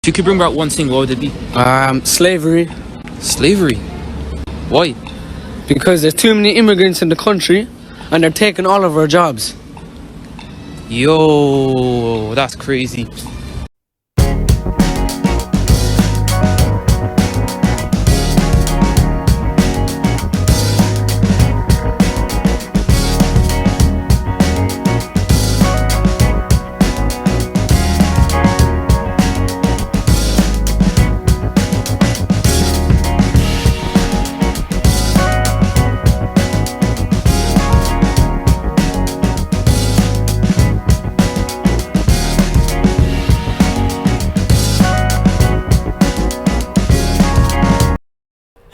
If you could bring back one thing, what would it be? Slavery. Slavery? Why? Because there's too many immigrants in the country and they're taking all of our jobs. Yo, that's crazy.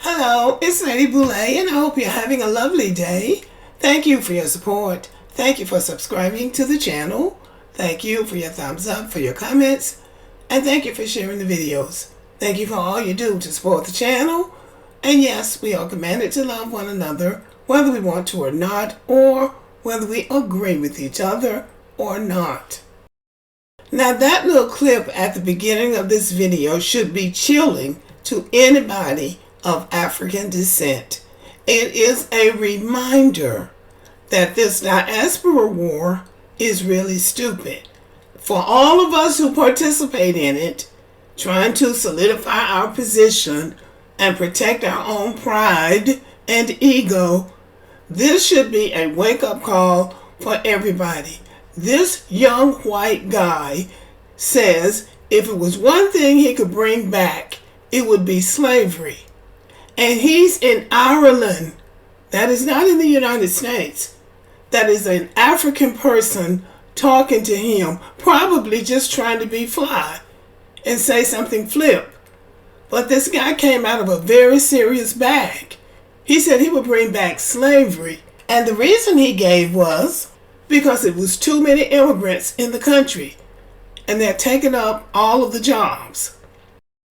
Hello, it's Lady Boulay, and I hope you're having a lovely day. Thank you for your support. Thank you for subscribing to the channel. Thank you for your thumbs up, for your comments, and thank you for sharing the videos. Thank you for all you do to support the channel. And yes, we are commanded to love one another, whether we want to or not, or whether we agree with each other or not. Now that little clip at the beginning of this video should be chilling to anybody of African descent. It is a reminder that this diaspora war is really stupid. For all of us who participate in it, trying to solidify our position and protect our own pride and ego, this should be a wake-up call for everybody. This young white guy says if it was one thing he could bring back, it would be slavery. And he's in Ireland. That is not in the United States. That is an African person talking to him, probably just trying to be fly and say something flip. But this guy came out of a very serious bag. He said he would bring back slavery. And the reason he gave was because it was too many immigrants in the country and they're taking up all of the jobs.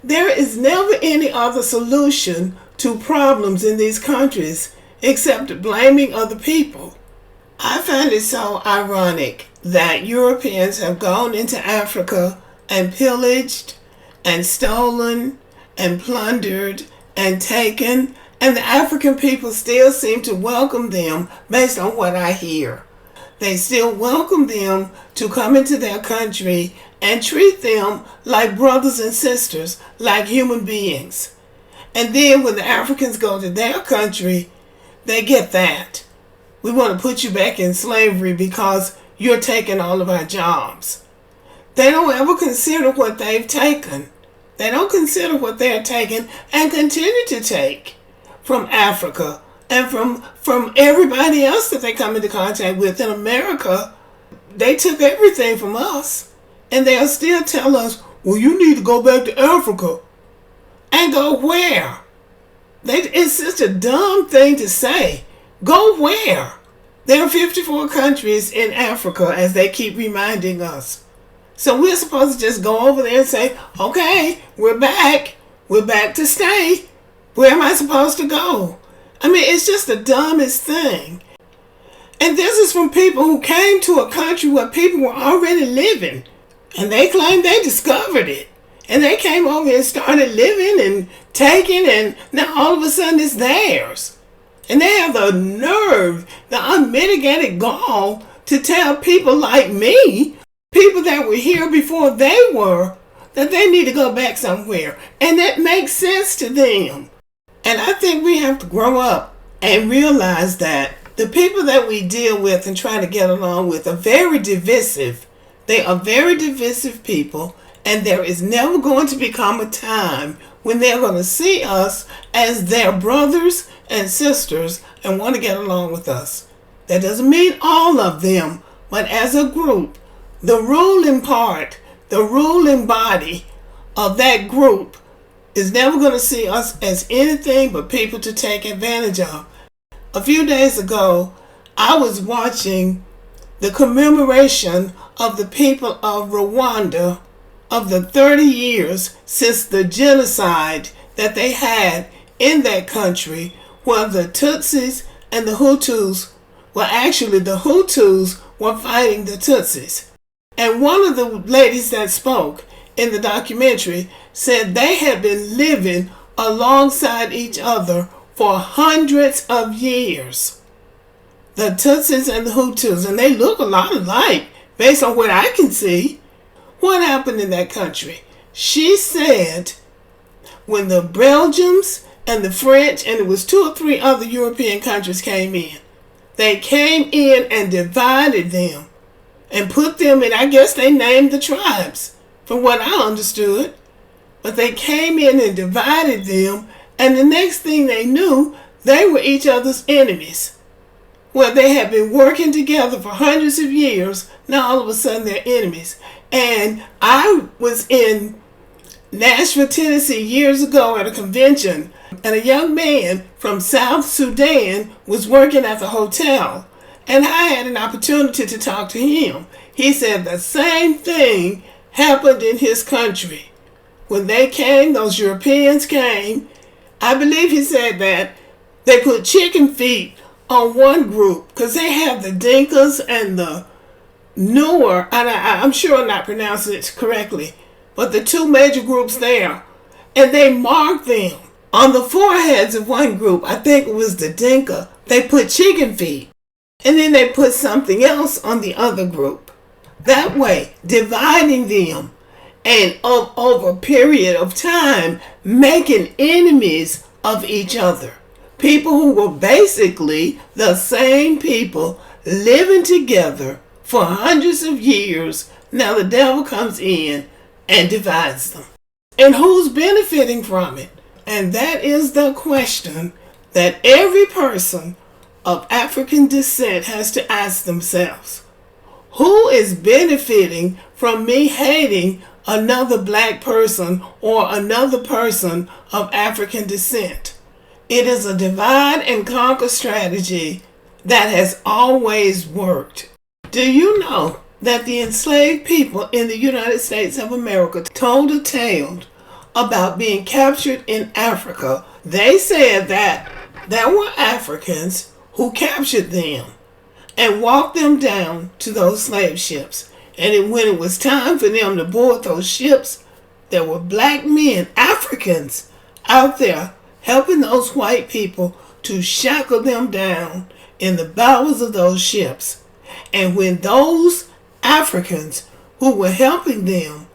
There is never any other solution to problems in these countries except blaming other people. I find it so ironic that Europeans have gone into Africa and pillaged and stolen and plundered and taken, and the African people still seem to welcome them based on what I hear. They still welcome them to come into their country and treat them like brothers and sisters, like human beings. And then when the Africans go to their country, they get that. We want to put you back in slavery because you're taking all of our jobs. They don't ever consider what they've taken. They don't consider what they're taking and continue to take from Africa and from everybody else that they come into contact with in America. They took everything from us, and they'll still tell us, well, you need to go back to Africa. And go where? It's such a dumb thing to say. Go where? There are 54 countries in Africa, as they keep reminding us. So we're supposed to just go over there and say, okay, we're back. We're back to stay. Where am I supposed to go? I mean, it's just the dumbest thing. And this is from people who came to a country where people were already living. And they claim they discovered it. And they came over here and started living and taking, and now all of a sudden it's theirs. And they have the nerve, the unmitigated gall to tell people like me, people that were here before they were, that they need to go back somewhere. And that makes sense to them. And I think we have to grow up and realize that the people that we deal with and try to get along with are very divisive. They are very divisive people. And there is never going to become a time when they're going to see us as their brothers and sisters and want to get along with us. That doesn't mean all of them, but as a group, the ruling part, the ruling body of that group is never going to see us as anything but people to take advantage of. A few days ago, I was watching the commemoration of the people of Rwanda of the 30 years since the genocide that they had in that country, where the Tutsis and the Hutus, well, actually the Hutus were fighting the Tutsis. And one of the ladies that spoke in the documentary said they had been living alongside each other for hundreds of years. The Tutsis and the Hutus, and they look a lot alike based on what I can see. What happened in that country? She said when the Belgians and the French, and it was 2 or 3 other European countries came in, they came in and divided them and put them in, I guess they named the tribes, from what I understood. But they came in and divided them, and the next thing they knew, they were each other's enemies. Well, they had been working together for hundreds of years. Now all of a sudden they're enemies. And I was in Nashville, Tennessee years ago at a convention, and a young man from South Sudan was working at the hotel, and I had an opportunity to talk to him. He said the same thing happened in his country. When they came, those Europeans came, I believe he said that they put chicken feet on one group, because they have the Dinkas and the Nuer, and I'm sure I'm not pronouncing it correctly, but the 2 major groups there, and they marked them on the foreheads of one group. I think it was the Dinka. They put chicken feet, and then they put something else on the other group. That way, dividing them, and over a period of time, making enemies of each other. People who were basically the same people living together for hundreds of years. Now the devil comes in and divides them. And who's benefiting from it? And that is the question that every person of African descent has to ask themselves. Who is benefiting from me hating another black person or another person of African descent? It is a divide and conquer strategy that has always worked. Do you know that the enslaved people in the United States of America told a tale about being captured in Africa? They said that there were Africans who captured them and walked them down to those slave ships. And when it was time for them to board those ships, there were black men, Africans, out there helping those white people to shackle them down in the bowels of those ships. And when those Africans who were helping them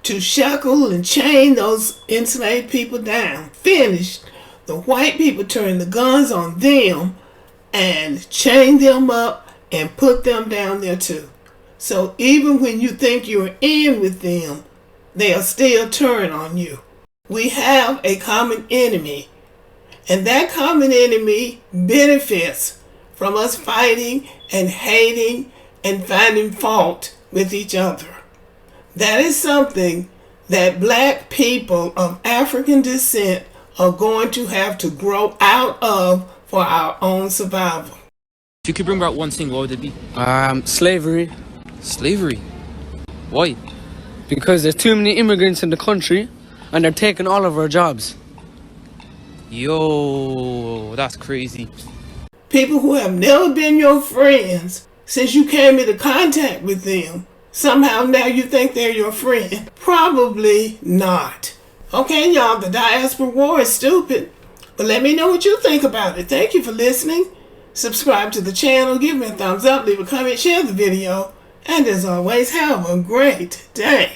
to shackle and chain those enslaved people down finished, the white people turned the guns on them and chained them up and put them down there too. So even when you think you're in with them, they'll still turn on you. We have a common enemy, and that common enemy benefits from us fighting and hating and finding fault with each other. That is something that black people of African descent are going to have to grow out of for our own survival. If you could bring back one thing, what would it be? Slavery. Slavery? Why? Because there's too many immigrants in the country, and they're taking all of our jobs. Yo, that's crazy. People who have never been your friends since you came into contact with them, somehow now you think they're your friend. Probably not. Okay, y'all, the diaspora war is stupid, but let me know what you think about it. Thank you for listening. Subscribe to the channel, give me a thumbs up, leave a comment, share the video, and as always, have a great day.